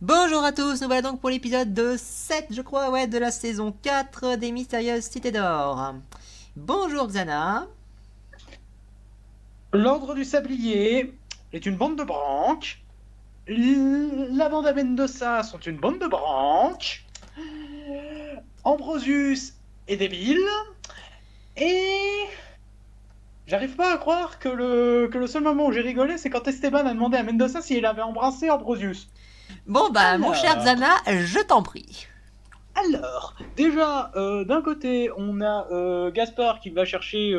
Bonjour à tous, nous voilà donc pour l'épisode de 7, je crois, ouais, de la saison 4 des Mystérieuses Cités d'Or. Bonjour Xana. L'Ordre du Sablier est une bande de branques. La bande à Mendoza sont une bande de branques. Ambrosius est débile. Et j'arrive pas à croire que le seul moment où j'ai rigolé, c'est quand Esteban a demandé à Mendoza s'il avait embrassé Ambrosius. Bon bah, mon cher Alors, Xana, je t'en prie. déjà, d'un côté, on a Gaspard qui va chercher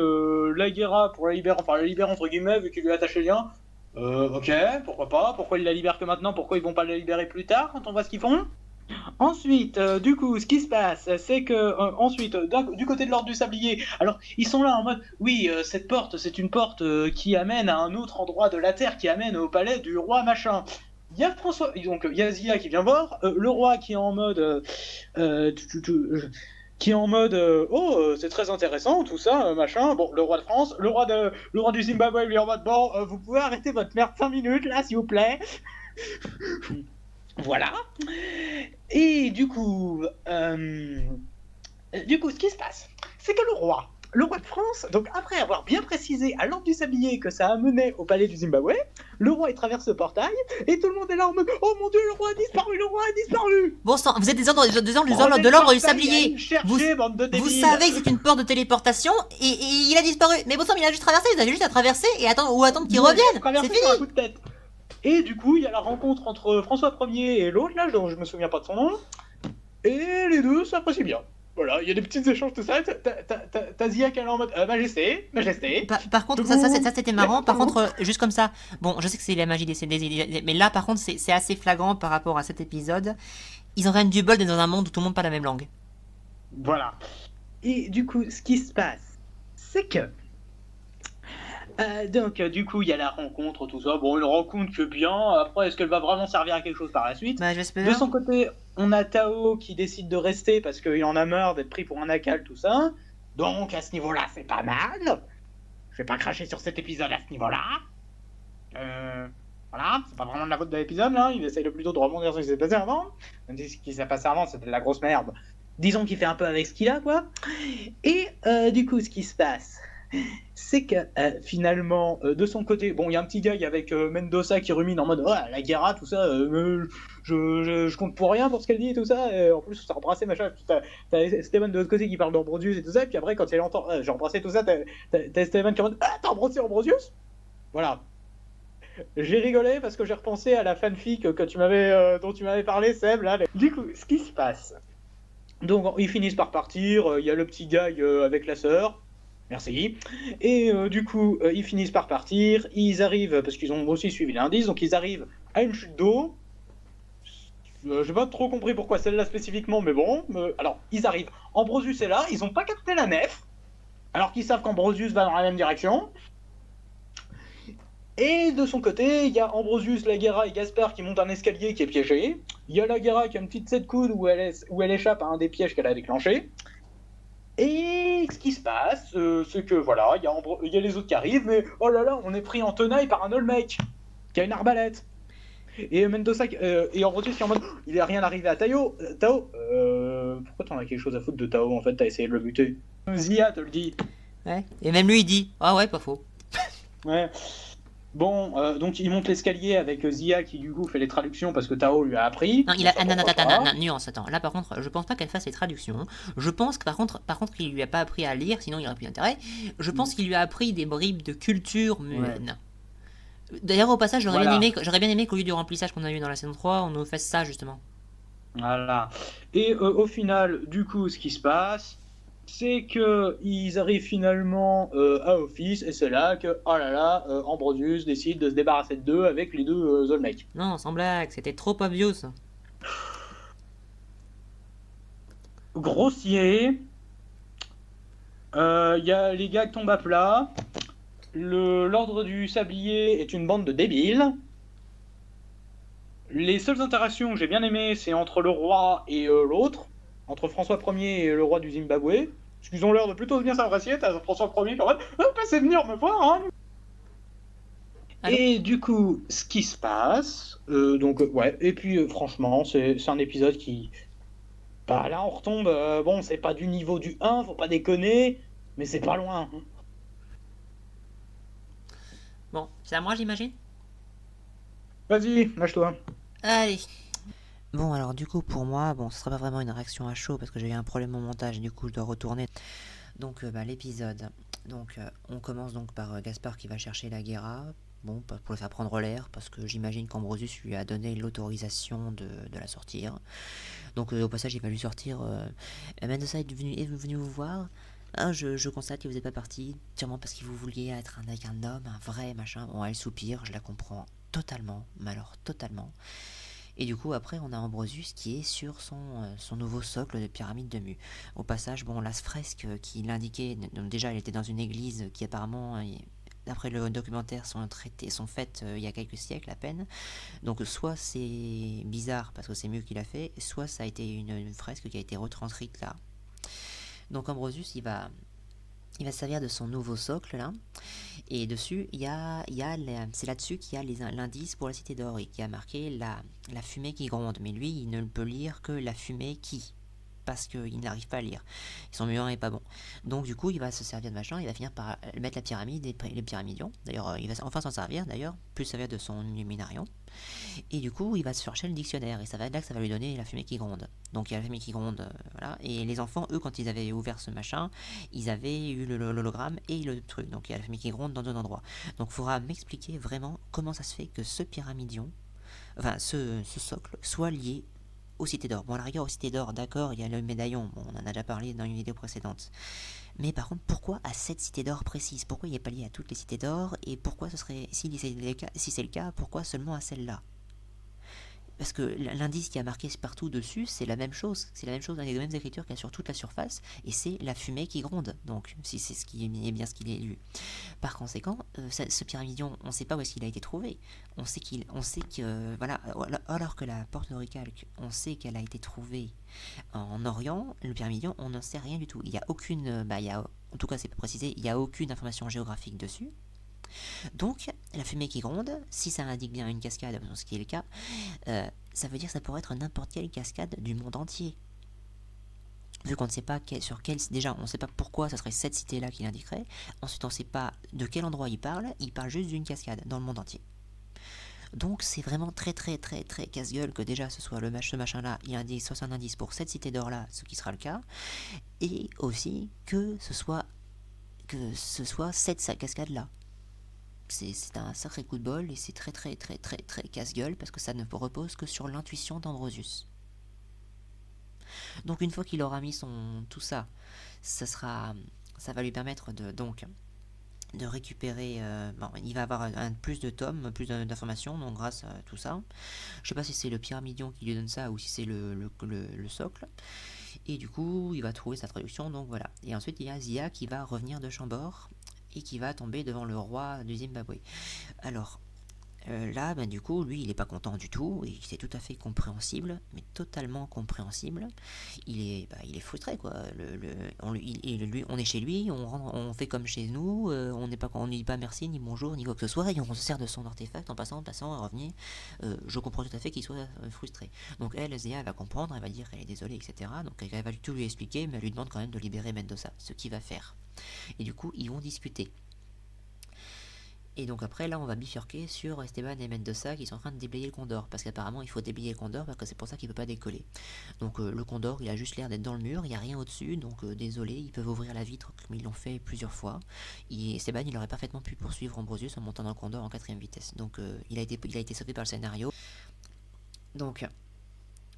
la Guerra pour la libérer, enfin la libérer entre guillemets, vu qu'il lui a attaché le lien. Ok, pourquoi pas? Pourquoi ils la libèrent que maintenant? Pourquoi ils vont pas la libérer plus tard quand on voit ce qu'ils font? Ensuite, du coup, ce qui se passe, c'est que ensuite, du côté de l'Ordre du Sablier, alors ils sont là en mode, oui, cette porte, c'est une porte qui amène à un autre endroit de la Terre, qui amène au palais du roi machin. Il y a François, donc il y a Zia qui vient voir, le roi qui est en mode, euh, tu- tu- tu- euh, oh, c'est très intéressant tout ça, machin. Bon, le roi de France, le roi du Zimbabwe lui est en mode, bon, vous pouvez arrêter votre merde 5 minutes là, s'il vous plaît. Voilà. Et du coup, ce qui se passe, c'est que le roi de France, donc après avoir bien précisé à l'Ordre du Sablier que ça a mené au palais du Zimbabwe, le roi il traverse le portail et tout le monde est là en mode, oh mon dieu, le roi a disparu, le roi a disparu. Bon sang, vous êtes des ordres, Prenez de le l'ordre du portail et sablier. allez le Vous, chercher, bande de vous débiles. savez que c'est une porte de téléportation et il a disparu. Mais bon sang, il a juste traversé, vous avez juste à traverser et attendre qu'il Il a juste revienne. C'est traversé sur un coup fini. de tête. Et du coup, il y a la rencontre entre François Ier et l'autre, là, dont je me souviens pas de son nom. Et les deux s'apprécient bien. Voilà, il y a des petits échanges, tout ça. T'as Zia qui est là en mode Majesté, Majesté. Par contre, ça c'était marrant. Par contre, juste comme ça, bon, je sais que c'est la magie mais là, par contre, c'est assez flagrant par rapport à cet épisode. Ils ont quand même du bol d'être dans un monde où tout le monde parle la même langue. Voilà. Et du coup, ce qui se passe, c'est que. Du coup, il y a la rencontre, tout ça. Bon, une rencontre que bien. Après, est-ce qu'elle va vraiment servir à quelque chose par la suite? Bah, De j'espère. son côté, on a Tao qui décide de rester parce qu'il en a marre d'être pris pour un acal, tout ça. Donc, à ce niveau-là, c'est pas mal. Je vais pas cracher sur cet épisode à ce niveau-là. Voilà, c'est pas vraiment de la faute de l'épisode, là. Il essaye plutôt de rebondir sur ce qui s'est passé avant. Même si ce qui s'est passé avant, c'était de la grosse merde. Disons qu'il fait un peu avec ce qu'il a, quoi. Et du coup, ce qui se passe, c'est que finalement, de son côté, bon, il y a un petit gars avec Mendoza qui rumine en mode oh, la guerra, tout ça, je compte pour rien pour ce qu'elle dit et tout ça. Et en plus, ça embrassé, machin. T'as Steven de l'autre côté qui parle d'Ambrosius et tout ça. Et puis après, quand il entend j'ai embrassé tout ça, t'as Steven qui est en mode ah, t'as embrassé Ambrosius? Voilà. J'ai rigolé parce que j'ai repensé à la fanfic que dont tu m'avais parlé, Seb. Là. Du coup, ce qui se passe. Donc, ils finissent par partir. Il y a le petit gars avec la sœur. Merci. Et du coup, ils finissent par partir. Ils arrivent, parce qu'ils ont aussi suivi l'indice, donc ils arrivent à une chute d'eau. J'ai pas trop compris pourquoi celle-là spécifiquement, mais bon. Alors, ils arrivent. Ambrosius est là. Ils ont pas capté la nef. Alors qu'ils savent qu'Ambrosius va dans la même direction. Et de son côté, il y a Ambrosius, Laguerra et Gaspard qui montent un escalier qui est piégé. Il y a Laguerra qui a une petite set coude où elle échappe à un des pièges qu'elle a déclenché. Et ce qui se passe, c'est que voilà, il y a les autres qui arrivent, mais oh là là, on est pris en tenaille par un Olmec qui a une arbalète. Et Mendoza et Ambrosius qui est en mode il est rien arrivé à Tao, pourquoi t'en as quelque chose à foutre de Tao en fait, t'as essayé de le buter? Zia te le dit. Ouais. Et même lui, il dit ah ouais, pas faux. Ouais. Bon, donc il monte l'escalier avec Zia qui du coup fait les traductions parce que Tao lui a appris. Non, il a. Ça, Non, pourquoi pas. nuance, attends. Là, par contre, je pense pas qu'elle fasse les traductions. Je pense que par contre, il lui a pas appris à lire, sinon il aurait plus d'intérêt. Je pense qu'il lui a appris des bribes de culture muenne. D'ailleurs, au passage, Voilà. j'aurais bien aimé qu'au lieu du remplissage qu'on a eu dans la saison 3, on nous fasse ça, justement. Voilà. Et au final, du coup, ce qui se passe, c'est que ils arrivent finalement à Office, et c'est là que, oh là là, Ambrosius décide de se débarrasser de deux avec les deux Olmecs. Non, sans blague, c'était trop obvious. Grossier, il y a les gars qui tombent à plat, l'ordre du sablier est une bande de débiles. Les seules interactions que j'ai bien aimées, c'est entre le roi et l'autre, entre François Ier et le roi du Zimbabwe. Parce qu'ils ont l'air de plutôt bien s'apprécier. T'as François Ier qui est en mode passez venir me voir, hein. Allô? Et du coup, ce qui se passe, ouais, et puis franchement, c'est un épisode qui, bah là on retombe, bon, c'est pas du niveau du 1, faut pas déconner, mais c'est pas loin, hein. Bon, c'est à moi, j'imagine. Vas-y, lâche-toi. Allez. Bon, alors du coup, pour moi, bon, ce sera pas vraiment une réaction à chaud parce que j'ai eu un problème au montage et du coup, je dois retourner. Donc, l'épisode. Donc, on commence donc par Gaspard qui va chercher la Guerra. Bon, pour le faire prendre l'air, parce que j'imagine qu'Ambrosius lui a donné l'autorisation de la sortir. Donc, au passage, il va lui sortir. Mendoza est venu vous voir. Ah, je constate que vous n'êtes pas parti, sûrement parce que vous vouliez être avec un homme, un vrai machin. Bon, elle soupire, je la comprends totalement, mais alors totalement. Et du coup, après, on a Ambrosius qui est sur son nouveau socle de pyramide de Mu. Au passage, bon, la fresque qui l'indiquait, donc déjà, elle était dans une église qui apparemment, d'après le documentaire, sont faites il y a quelques siècles à peine. Donc, soit c'est bizarre parce que c'est mieux qu'il a fait, soit ça a été une fresque qui a été retranscrite là. Donc, Ambrosius, il va se servir de son nouveau socle là. Et dessus, c'est là-dessus qu'il y a l'indice pour la cité d'or et qui a marqué la fumée qui gronde. Mais lui, il ne peut lire que la fumée qui, parce qu'il n'arrive pas à lire. Son mur est pas bon. Donc du coup, il va se servir de machin, il va finir par mettre la pyramide et les pyramidions. D'ailleurs, il va enfin s'en servir, d'ailleurs, plus servir de son luminarion. Et du coup, il va se chercher le dictionnaire, et ça va être là que ça va lui donner la fumée qui gronde. Donc il y a la fumée qui gronde, voilà. Et les enfants, eux, quand ils avaient ouvert ce machin, ils avaient eu l'hologramme et le truc. Donc il y a la fumée qui gronde dans deux endroits. Donc il faudra m'expliquer vraiment comment ça se fait que ce pyramidion, enfin ce socle, soit lié aux cités d'or. Bon, à la rigueur, aux cités d'or, d'accord, il y a le médaillon, bon, on en a déjà parlé dans une vidéo précédente. Mais par contre, pourquoi à cette cité d'or précise? Pourquoi il n'est pas lié à toutes les cités d'or? Et pourquoi ce serait, si c'est le cas, pourquoi seulement à celle-là? Parce que l'indice qui a marqué partout dessus, c'est la même chose. C'est la même chose dans les mêmes écritures qu'il y a sur toute la surface, et c'est la fumée qui gronde. Donc, si c'est ce qui est bien ce qu'il est lu. Par conséquent, ce pyramidion, on ne sait pas où est-ce qu'il a été trouvé. On sait que, voilà, alors que la porte d'Oricalque, on sait qu'elle a été trouvée en Orient, le pyramidion, on n'en sait rien du tout. Il n'y a aucune, en tout cas, c'est pas précisé, il n'y a aucune information géographique dessus. Donc, la fumée qui gronde, si ça indique bien une cascade, ce qui est le cas, ça veut dire que ça pourrait être n'importe quelle cascade du monde entier. Vu qu'on ne sait pas déjà, on ne sait pas pourquoi ça serait cette cité-là qui l'indiquerait. Ensuite, on ne sait pas de quel endroit il parle juste d'une cascade dans le monde entier. Donc c'est vraiment très très très très casse-gueule que déjà ce soit ce machin-là, il indique soit un indice pour cette cité d'or-là, ce qui sera le cas, et aussi que ce soit cette cascade-là. C'est un sacré coup de bol et c'est très très très très très casse-gueule parce que ça ne repose que sur l'intuition d'Ambrosius. Donc une fois qu'il aura mis tout ça, ça va lui permettre de récupérer. Bon, il va avoir plus de tomes, plus d'informations, donc grâce à tout ça. Je sais pas si c'est le pyramidion qui lui donne ça ou si c'est le socle. Et du coup, il va trouver sa traduction, donc voilà. Et ensuite, il y a Zia qui va revenir de Chambord et qui va tomber devant le roi du Zimbabwe. Alors, là, du coup, lui, il est pas content du tout, et c'est tout à fait compréhensible, mais totalement compréhensible. Il est frustré, quoi. On est chez lui, on fait comme chez nous, on ne dit pas merci, ni bonjour, ni quoi que ce soit, et on se sert de son artefact en passant, à revenir. Je comprends tout à fait qu'il soit frustré. Donc elle, Zéa, elle va comprendre, elle va dire qu'elle est désolée, etc. Donc elle va tout lui expliquer, mais elle lui demande quand même de libérer Mendoza, ce qu'il va faire. Et du coup, ils vont discuter. Et donc après, là, on va bifurquer sur Esteban et Mendoza qui sont en train de déblayer le Condor. Parce qu'apparemment, il faut déblayer le Condor parce que c'est pour ça qu'il ne peut pas décoller. Donc le Condor, il a juste l'air d'être dans le mur, il n'y a rien au-dessus. Donc désolé, ils peuvent ouvrir la vitre comme ils l'ont fait plusieurs fois. Et Esteban, il aurait parfaitement pu poursuivre Ambrosius en montant dans le Condor en 4ème vitesse. Donc il a été sauvé par le scénario. Donc...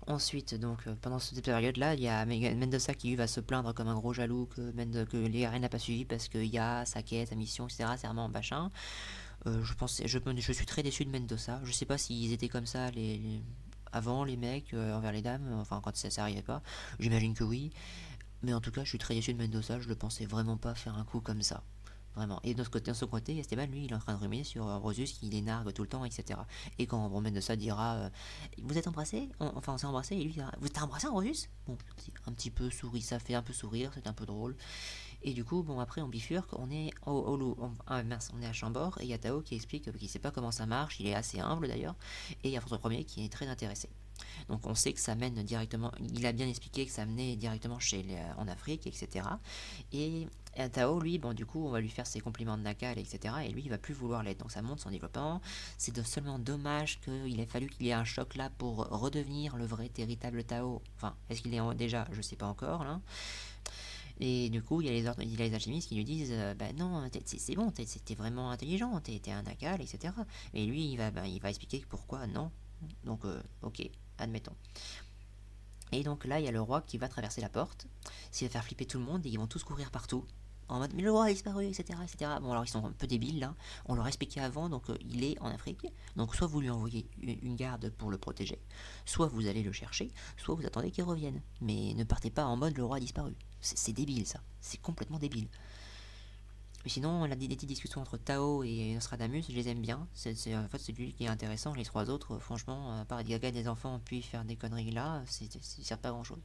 Ensuite, pendant cette période-là, il y a Mendoza qui lui va se plaindre comme un gros jaloux que Léa n'a pas suivi parce qu'il y a sa quête, sa mission, etc. C'est vraiment machin. Je suis très déçu de Mendoza. Je sais pas s'ils étaient comme ça avant les mecs envers les dames, enfin quand ça arrivait pas. J'imagine que oui. Mais en tout cas, je suis très déçu de Mendoza. Je le pensais vraiment pas faire un coup comme ça. Vraiment. Et de son côté, Esteban, lui, il est en train de ruminer sur Ambrosius qui l'énargue tout le temps, etc. Et quand Mendoza dira vous êtes embrassé? Enfin, on s'est embrassé, et lui dira vous t'as embrassé Ambrosius? Bon, un petit peu souris, ça fait un peu sourire, c'est un peu drôle. Et du coup, bon, après, on bifurque, on est on est à Chambord, et il y a Tao qui explique qu'il sait pas comment ça marche, il est assez humble d'ailleurs, et il y a François Ier qui est très intéressé. Donc on sait que ça mène directement, il a bien expliqué que ça menait directement en Afrique, etc. Et Tao, lui, bon, du coup, on va lui faire ses compliments de Nakal, etc. Et lui, il va plus vouloir l'être. Donc ça monte son développement. C'est seulement dommage qu'il ait fallu qu'il y ait un choc là pour redevenir le vrai, véritable Tao. Enfin, est-ce qu'il est déjà? Je sais pas encore, là. Et du coup, il y a les alchimistes qui lui disent bah non, c'est bon, t'es vraiment intelligent, t'es un Nakal, etc. Et lui, il va expliquer pourquoi non. Donc, ok, admettons. Et donc là, il y a le roi qui va traverser la porte, s'il va faire flipper tout le monde, et ils vont tous courir partout, en mode mais le roi a disparu, etc., etc. Bon, alors ils sont un peu débiles là, on leur a expliqué avant, donc il est en Afrique, donc soit vous lui envoyez une garde pour le protéger, soit vous allez le chercher, soit vous attendez qu'il revienne. Mais ne partez pas en mode le roi a disparu. C'est débile ça, c'est complètement débile. Mais sinon, des petites discussions entre Tao et Nostradamus, je les aime bien. En fait, c'est lui qui est intéressant. Les trois autres, franchement, à part gaga des enfants puis faire des conneries là, ils servent pas à grand chose.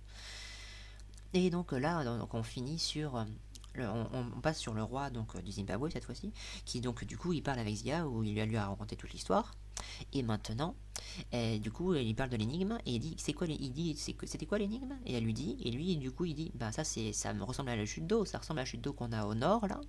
Et donc là, donc, on finit sur. On passe sur le roi donc, du Zimbabwe cette fois-ci, qui donc du coup il parle avec Zia où il lui a raconté toute l'histoire. Et maintenant, du coup, il parle de l'énigme et il dit c'est quoi c'était quoi l'énigme? Et elle lui dit et lui du coup il dit bah ça me ressemble à la chute d'eau, ça ressemble à la chute d'eau qu'on a au nord là.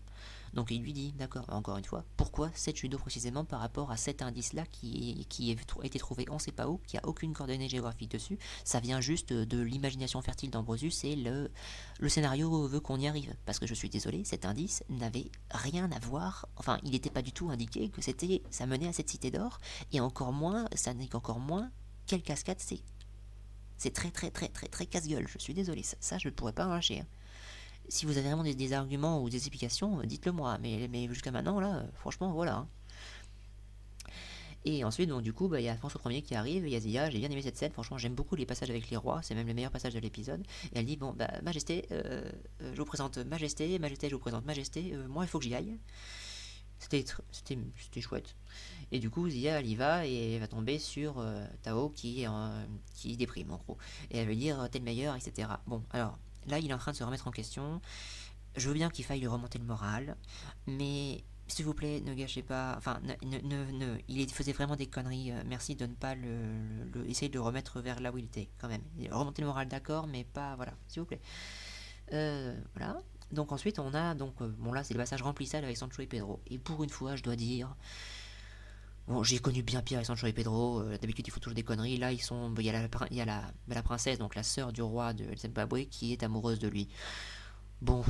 Donc il lui dit d'accord, encore une fois, pourquoi cette chute d'eau précisément par rapport à cet indice là qui a été trouvé on sait pas où, qui a aucune coordonnée géographique dessus, ça vient juste de l'imagination fertile d'Ambrosius et le scénario veut qu'on y arrive parce que je suis désolé, cet indice n'avait rien à voir, enfin il n'était pas du tout indiqué que ça menait à cette cité d'or et encore moins, ça n'est qu'encore moins quelle cascade c'est. C'est très très très très très casse-gueule, je suis désolé, ça je ne pourrais pas en lâcher. Hein. Si vous avez vraiment des arguments ou des explications, dites-le moi, mais jusqu'à maintenant, là, franchement, voilà. Hein. Et ensuite, donc du coup, il y a François Ier qui arrive, il y a Zia, j'ai bien aimé cette scène, franchement j'aime beaucoup les passages avec les rois, c'est même les meilleurs passages de l'épisode. Et elle dit, bon, bah Majesté, je vous présente Majesté, Majesté, je vous présente Majesté, moi il faut que j'y aille. C'était chouette. Et du coup, Zia, elle y va et elle va tomber sur Tao qui déprime en gros. Et elle veut dire, t'es le meilleur, etc. Bon, alors, là, il est en train de se remettre en question. Je veux bien qu'il faille lui remonter le moral, mais s'il vous plaît, ne gâchez pas. Enfin, il faisait vraiment des conneries. Merci de ne pas essayer de le remettre vers là où il était, quand même. Remonter le moral, d'accord, mais pas. Voilà, s'il vous plaît. Voilà. Donc ensuite, on a. Donc, bon, là, c'est le passage remplissage avec Sancho et Pedro. Et pour une fois, je dois dire. Bon, j'ai connu bien pire avec Sancho et Pedro. D'habitude, ils font toujours des conneries. Là, il y a la princesse, donc la sœur du roi de Zimbabwe, qui est amoureuse de lui. Bon,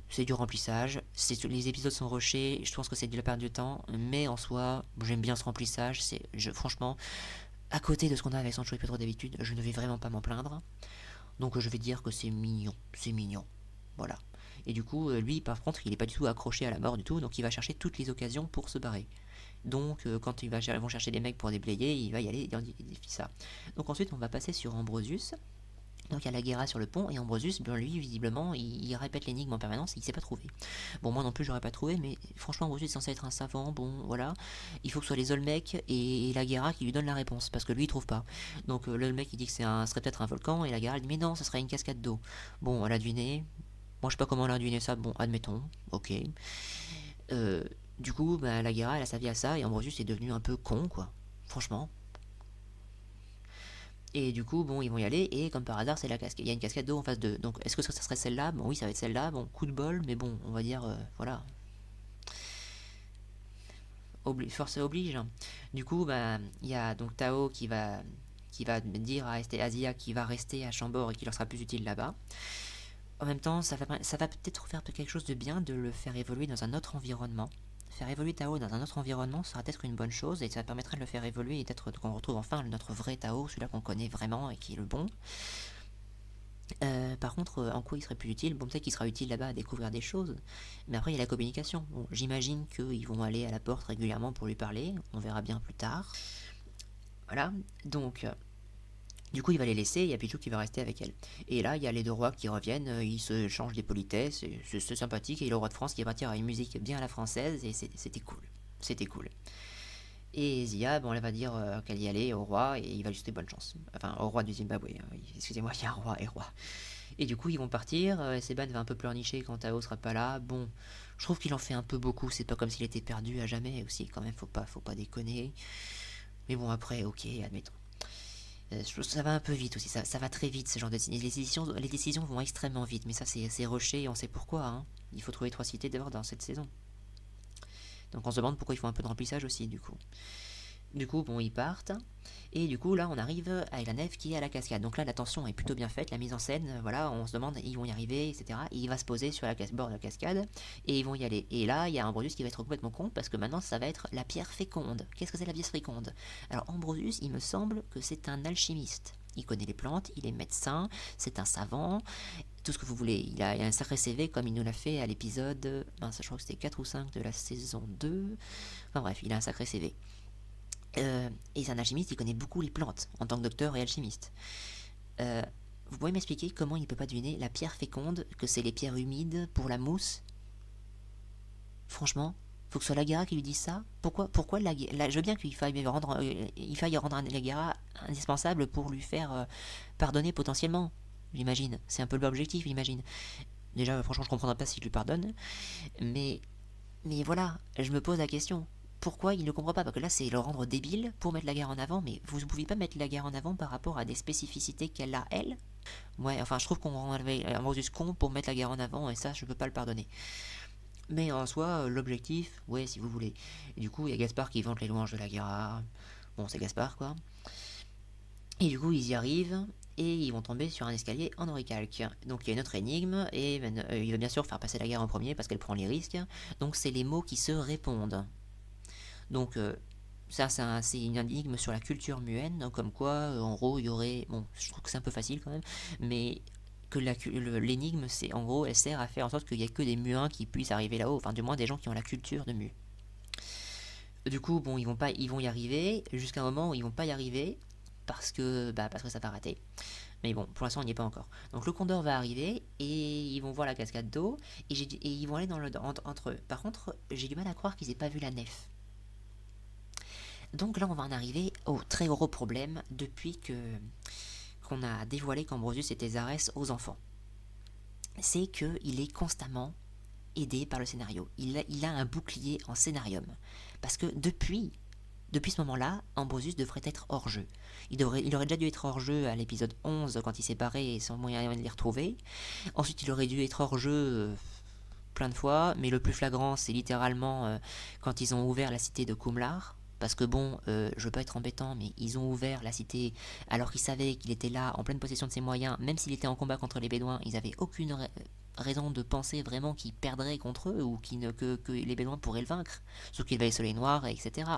c'est du remplissage, les épisodes sont rushés, je pense que c'est de la perte de temps, mais en soi, j'aime bien ce remplissage, franchement, à côté de ce qu'on a avec Sancho et Pedro d'habitude, je ne vais vraiment pas m'en plaindre, donc je vais dire que c'est mignon, voilà. Et du coup, lui, par contre, il n'est pas du tout accroché à la mort du tout, donc il va chercher toutes les occasions pour se barrer. Donc, quand ils vont chercher des mecs pour déblayer, il va y aller, il défie ça. Donc ensuite, on va passer sur Ambrosius, donc il y a la Guerra sur le pont et Ambrosius, lui visiblement, il répète l'énigme en permanence et il sait pas trouver. Bon, moi non plus j'aurais pas trouvé, mais franchement Ambrosius est censé être un savant, bon voilà. Il faut que ce soit les Olmecs et la Guerra qui lui donnent la réponse, parce que lui il trouve pas. Donc le Olmec il dit que serait peut-être un volcan et la Guerra dit mais non, ce serait une cascade d'eau. Bon, elle a deviné. Moi je sais pas comment elle a deviné ça, bon admettons, ok. Du coup, la Guerra elle a servi à ça et Ambrosius est devenu un peu con quoi. Franchement, et du coup, bon, ils vont y aller, et comme par hasard, c'est la cascade. Il y a une cascade d'eau en face d'eux. Donc, est-ce que ça serait celle-là? Bon, oui, ça va être celle-là. Bon, coup de bol, mais bon, on va dire, voilà. Force oblige. Hein. Du coup, il y a donc Tao qui va dire à Asia qui va rester à Chambord et qui leur sera plus utile là-bas. En même temps, ça va peut-être faire quelque chose de bien de le faire évoluer dans un autre environnement. Faire évoluer Tao dans un autre environnement sera peut-être une bonne chose et ça permettra de le faire évoluer et peut-être qu'on retrouve enfin notre vrai Tao, celui-là qu'on connaît vraiment et qui est le bon. Par contre, en quoi il serait plus utile? Bon, peut-être qu'il sera utile là-bas à découvrir des choses, mais après il y a la communication. Bon, j'imagine qu'ils vont aller à la porte régulièrement pour lui parler, on verra bien plus tard. Voilà, donc du coup il va les laisser, il y a Pichou qui va rester avec elle. Et là il y a les deux rois qui reviennent, ils se changent des politesses, c'est sympathique, et le roi de France qui va partir à une musique bien à la française, et c'était cool. C'était cool. Et Zia, bon, elle va dire qu'elle y allait au roi, et il va lui souhaiter bonne chance. Enfin, au roi du Zimbabwe, excusez-moi, il y a un roi et roi. Et du coup, ils vont partir. Esteban va un peu pleurnicher quand Tao sera pas là. Bon, je trouve qu'il en fait un peu beaucoup. C'est pas comme s'il était perdu à jamais aussi. Quand même, faut pas déconner. Mais bon, après, ok, admettons. Je trouve que ça va un peu vite aussi. Ça va très vite, ce genre de les décisions vont extrêmement vite. Mais ça, c'est rushé et on sait pourquoi. Hein. Il faut trouver 3 cités d'abord dans cette saison. Donc on se demande pourquoi ils font un peu de remplissage aussi, du coup. Du coup, bon, ils partent. Et du coup, là, on arrive à la nef qui est à la cascade. Donc là, la tension est plutôt bien faite, la mise en scène, voilà, on se demande, ils vont y arriver, etc. Et il va se poser sur bord de la cascade, et ils vont y aller. Et là, il y a Ambrosius qui va être complètement con, parce que maintenant, ça va être la pierre féconde. Qu'est-ce que c'est la pierre féconde? Alors, Ambrosius, il me semble que c'est un alchimiste. Il connaît les plantes, il est médecin, c'est un savant, tout ce que vous voulez. Il a un sacré CV comme il nous l'a fait à l'épisode, je crois que c'était 4 ou 5 de la saison 2. Enfin bref, il a un sacré CV. Et c'est un alchimiste, il connaît beaucoup les plantes en tant que docteur et alchimiste. Vous pouvez m'expliquer comment il ne peut pas deviner la pierre féconde, que c'est les pierres humides pour la mousse? Franchement, faut que ce soit Lagara qui lui dise ça. Pourquoi je veux bien qu'il faille rendre Lagara indispensable pour lui faire pardonner potentiellement, j'imagine. C'est un peu l'objectif, j'imagine. Déjà, franchement, je comprendrais pas s'il lui pardonne. Mais voilà, je me pose la question. Pourquoi il ne comprend pas? Parce que là, c'est le rendre débile pour mettre la guerre en avant, mais vous ne pouviez pas mettre la guerre en avant par rapport à des spécificités qu'elle a, elle? Ouais, enfin, je trouve qu'on rend Ambrosius con pour mettre la guerre en avant, et ça, je peux pas le pardonner. Mais en soi, l'objectif, ouais, si vous voulez. Et du coup, il y a Gaspard qui vante les louanges de la guerre. Bon, c'est Gaspard, quoi. Et du coup, ils y arrivent, et ils vont tomber sur un escalier en oricalque. Donc il y a une autre énigme, et il va bien sûr faire passer la guerre en premier parce qu'elle prend les risques. Donc c'est les mots qui se répondent. Donc ça, c'est une énigme sur la culture muenne, comme quoi, en gros, il y aurait... Bon, je trouve que c'est un peu facile quand même, mais que l'énigme, c'est en gros, elle sert à faire en sorte qu'il n'y ait que des muins qui puissent arriver là-haut, enfin du moins des gens qui ont la culture de mu. Du coup, bon, ils vont y arriver, jusqu'à un moment où ils vont pas y arriver, parce que ça va rater. Mais bon, pour l'instant, on n'y est pas encore. Donc le Condor va arriver, et ils vont voir la cascade d'eau, et ils vont aller entre eux. Par contre, j'ai du mal à croire qu'ils aient pas vu la nef. Donc là, on va en arriver au très gros problème depuis qu'on a dévoilé qu'Ambrosius était Zarès aux enfants. C'est qu'il est constamment aidé par le scénario. Il a un bouclier en scénarium. Parce que depuis ce moment-là, Ambrosius devrait être hors jeu. Il aurait déjà dû être hors jeu à l'épisode 11 quand il s'est barré et sans moyen de les retrouver. Ensuite, il aurait dû être hors jeu plein de fois, mais le plus flagrant, c'est littéralement quand ils ont ouvert la cité de Kumlar. Parce que bon, je veux pas être embêtant, mais ils ont ouvert la cité alors qu'ils savaient qu'il était là, en pleine possession de ses moyens, même s'il était en combat contre les Bédouins, ils avaient aucune raison de penser vraiment qu'il perdrait contre eux ou que les Bédouins pourraient le vaincre, sauf qu'il avait le soleil noir, etc.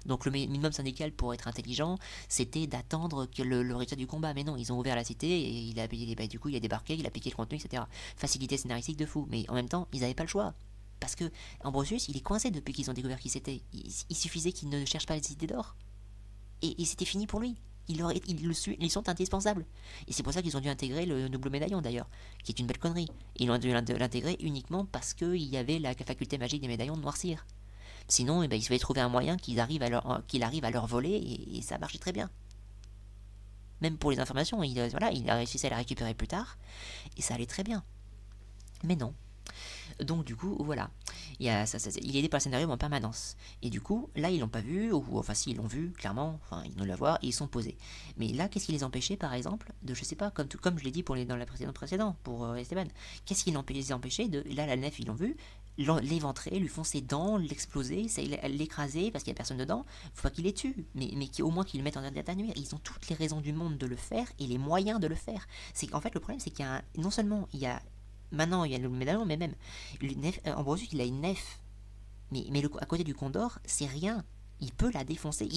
Donc le minimum syndical pour être intelligent, c'était d'attendre que le résultat du combat. Mais non, ils ont ouvert la cité et du coup il a débarqué, il a piqué le contenu, etc. Facilité scénaristique de fou, mais en même temps, ils n'avaient pas le choix. Parce que Ambrosius, il est coincé depuis qu'ils ont découvert qui c'était. Il suffisait qu'il ne cherche pas les idées d'or. Et c'était fini pour lui. Ils sont indispensables. Et c'est pour ça qu'ils ont dû intégrer le double médaillon d'ailleurs, qui est une belle connerie. Ils ont dû l'intégrer uniquement parce qu'il y avait la faculté magique des médaillons de noircir. Sinon, il fallait trouver un moyen qu'il arrive à leur voler et ça marchait très bien. Même pour les informations, il a réussi à la récupérer plus tard et ça allait très bien. Mais non. Donc du coup, voilà. Il est aidé par le scénario en permanence. Et du coup, là, ils l'ont pas vu, ou enfin si, ils l'ont vu, clairement, enfin, ils vont le voir, et ils sont posés. Mais là, qu'est-ce qui les empêchait, par exemple, de, je sais pas, comme je l'ai dit dans la précédente, pour Esteban, qu'est-ce qui les empêchait de, là, la nef, ils l'ont vu, l'éventrer, lui foncer dedans, l'exploser, l'écraser, parce qu'il y a personne dedans, faut pas qu'il les tue, mais au moins qu'ils le mettent en état de nuire. Ils ont toutes les raisons du monde de le faire, et les moyens de le faire. En fait, le problème, c'est qu'il y a non seulement, il y a maintenant il y a le médaillon, mais même Ambrosius il a une nef, mais à côté du Condor c'est rien. Ils peuvent la défoncer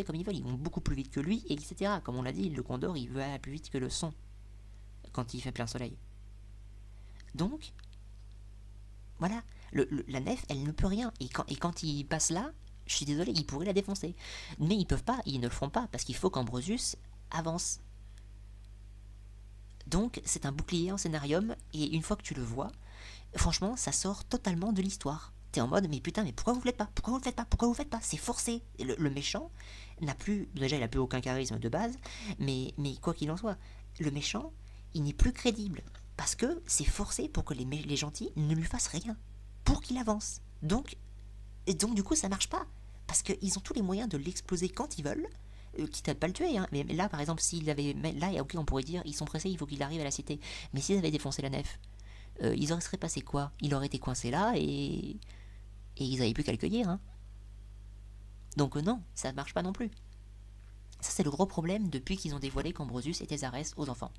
comme ils veulent, ils vont beaucoup plus vite que lui, etc. Comme on l'a dit, le Condor il veut aller plus vite que le son quand il fait plein soleil. Donc voilà, la nef elle ne peut rien, et quand il passe là, je suis désolé, ils pourraient la défoncer, mais ils peuvent pas, ils ne le feront pas parce qu'il faut qu'Ambrosius avance. Donc c'est un bouclier en scénarium, et une fois que tu le vois, franchement, ça sort totalement de l'histoire. T'es en mode, mais putain, mais pourquoi vous le faites pas? Pourquoi vous le faites pas? Pourquoi vous le faites pas? C'est forcé. Le méchant n'a plus, déjà il a plus aucun charisme de base, mais quoi qu'il en soit, le méchant, il n'est plus crédible. Parce que c'est forcé pour que les gentils ne lui fassent rien. Pour qu'il avance. Donc du coup, ça marche pas. Parce qu'ils ont tous les moyens de l'exploser quand ils veulent. Quitte à pas le tuer, hein. Mais là, par exemple, s'il avait. Là, ok, on pourrait dire, ils sont pressés, il faut qu'il arrive à la cité. Mais s'ils avaient défoncé la nef, ils auraient serait passé quoi? Il aurait été coincé là et ils avaient plus qu'à le cueillir, hein. Donc non, ça marche pas non plus. Ça, c'est le gros problème depuis qu'ils ont dévoilé qu'Ambrosius était Zarès aux enfants.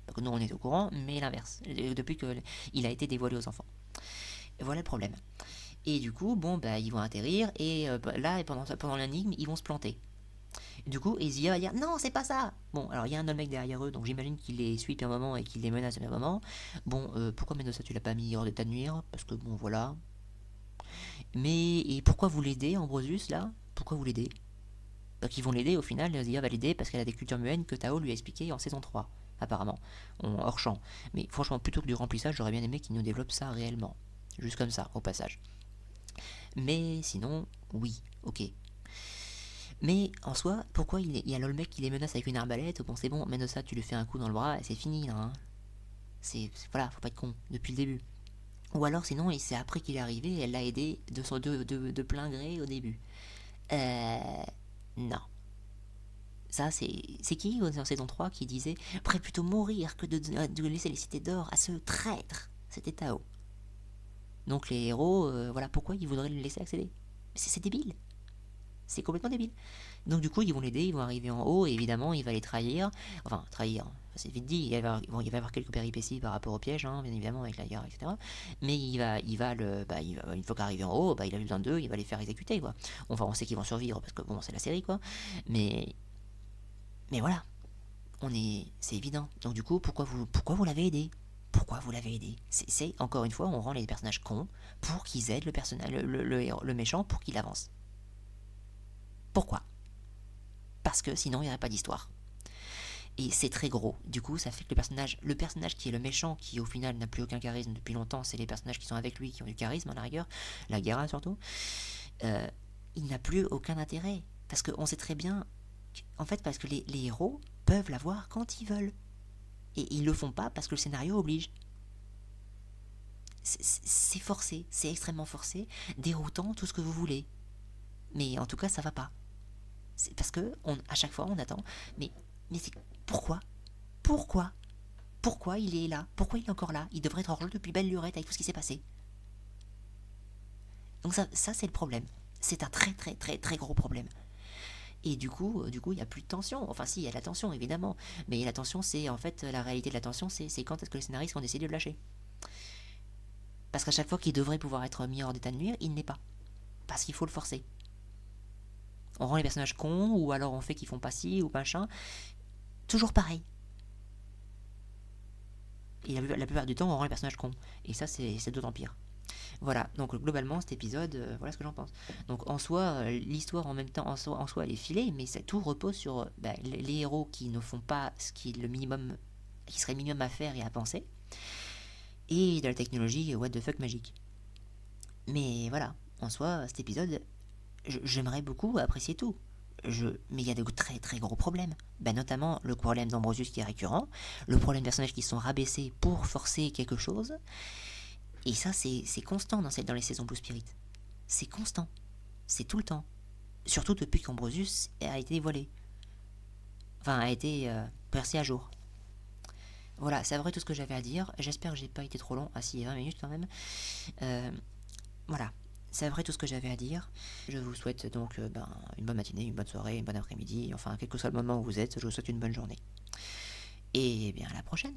Donc nous, on est au courant, mais l'inverse. Depuis qu'il a été dévoilé aux enfants. Voilà le problème. Et du coup, bon, bah, ils vont atterrir, et là, pendant l'énigme, ils vont se planter. Du coup, Ezia va dire non, c'est pas ça. Bon, alors il y a un autre mec derrière eux, donc j'imagine qu'il les suit un moment et qu'il les menace un moment. Bon, pourquoi Menosa tu l'as pas mis hors d'état de nuire? Parce que bon, voilà. Mais et pourquoi vous l'aidez, Ambrosius là? Pourquoi vous l'aidez? Donc ils vont l'aider au final, Ezia va l'aider parce qu'elle a des cultures muennes que Tao lui a expliqué en saison 3, apparemment, hors champ. Mais franchement, plutôt que du remplissage, j'aurais bien aimé qu'il nous développe ça réellement. Juste comme ça, au passage. Mais sinon, oui, ok. Mais en soi, pourquoi il y a le mec qui les menace avec une arbalète? Bon, c'est bon, Menosa, tu lui fais un coup dans le bras et c'est fini, là. Hein. Voilà, faut pas être con, depuis le début. Ou alors, sinon, c'est après qu'il est arrivé et elle l'a aidé de plein gré au début. Non. Ça, c'est qui en saison 3 qui disait « Prêt plutôt mourir que de laisser les cités d'or à ce traître ?» C'était Tao. Donc les héros, voilà, pourquoi ils voudraient le laisser accéder? C'est débile. C'est complètement débile. Donc du coup, ils vont l'aider, ils vont arriver en haut, et évidemment, il va les trahir. Enfin, trahir, c'est vite dit, il va y avoir quelques péripéties par rapport au piège, hein, bien évidemment, avec la guerre, etc. Mais une fois qu'arrivé en haut, il a besoin d'eux, il va les faire exécuter, quoi. Enfin, on sait qu'ils vont survivre, parce que bon, c'est la série, quoi. Mais voilà, c'est évident. Donc du coup, pourquoi vous l'avez aidé? Pourquoi vous l'avez aidé? C'est encore une fois, on rend les personnages cons pour qu'ils aident le méchant pour qu'il avance. Pourquoi? Parce que sinon il n'y aurait pas d'histoire. Et c'est très gros. Du coup, ça fait que le personnage qui est le méchant, qui au final n'a plus aucun charisme depuis longtemps, c'est les personnages qui sont avec lui qui ont du charisme à la rigueur, la Guerra surtout, il n'a plus aucun intérêt. Parce qu'on sait très bien, en fait, parce que les héros peuvent l'avoir quand ils veulent. Et ils le font pas parce que le scénario oblige. C'est forcé, c'est extrêmement forcé, déroutant, tout ce que vous voulez. Mais en tout cas, ça va pas. C'est parce que à chaque fois on attend. Mais c'est pourquoi il est là? Pourquoi il est encore là? Il devrait être hors jeu depuis belle lurette avec tout ce qui s'est passé. Donc ça c'est le problème. C'est un très très très très gros problème. Et du coup, il n'y a plus de tension. Enfin, si, il y a de la tension, évidemment. Mais la tension, c'est en fait, la réalité de la tension, c'est quand est-ce que les scénaristes ont décidé de le lâcher. Parce qu'à chaque fois qu'il devrait pouvoir être mis hors d'état de nuire, il n'est pas. Parce qu'il faut le forcer. On rend les personnages cons, ou alors on fait qu'ils font pas ci ou machin. Toujours pareil. Et la plupart du temps, on rend les personnages cons. Et ça, c'est d'autant pire. Voilà, donc globalement, cet épisode, voilà ce que j'en pense. Donc en soi, l'histoire en même temps, en soi, elle est filée, mais tout repose sur les héros qui ne font pas ce qui serait le minimum à faire et à penser, et de la technologie what the fuck magique. Mais voilà, en soi, cet épisode, j'aimerais beaucoup apprécier tout. Mais il y a de très très gros problèmes. Notamment le problème d'Ambrosius qui est récurrent, le problème des personnages qui sont rabaissés pour forcer quelque chose. Et ça, c'est constant dans les saisons Blue Spirit. C'est constant. C'est tout le temps. Surtout depuis qu'Ambrosius a été dévoilé. Enfin, a été percé à jour. Voilà, c'est à vrai tout ce que j'avais à dire. J'espère que j'ai pas été trop long. Ah si, 20 minutes quand même. Voilà. C'est à vrai tout ce que j'avais à dire. Je vous souhaite donc une bonne matinée, une bonne soirée, une bonne après-midi. Enfin, quel que soit le moment où vous êtes, je vous souhaite une bonne journée. Et bien à la prochaine.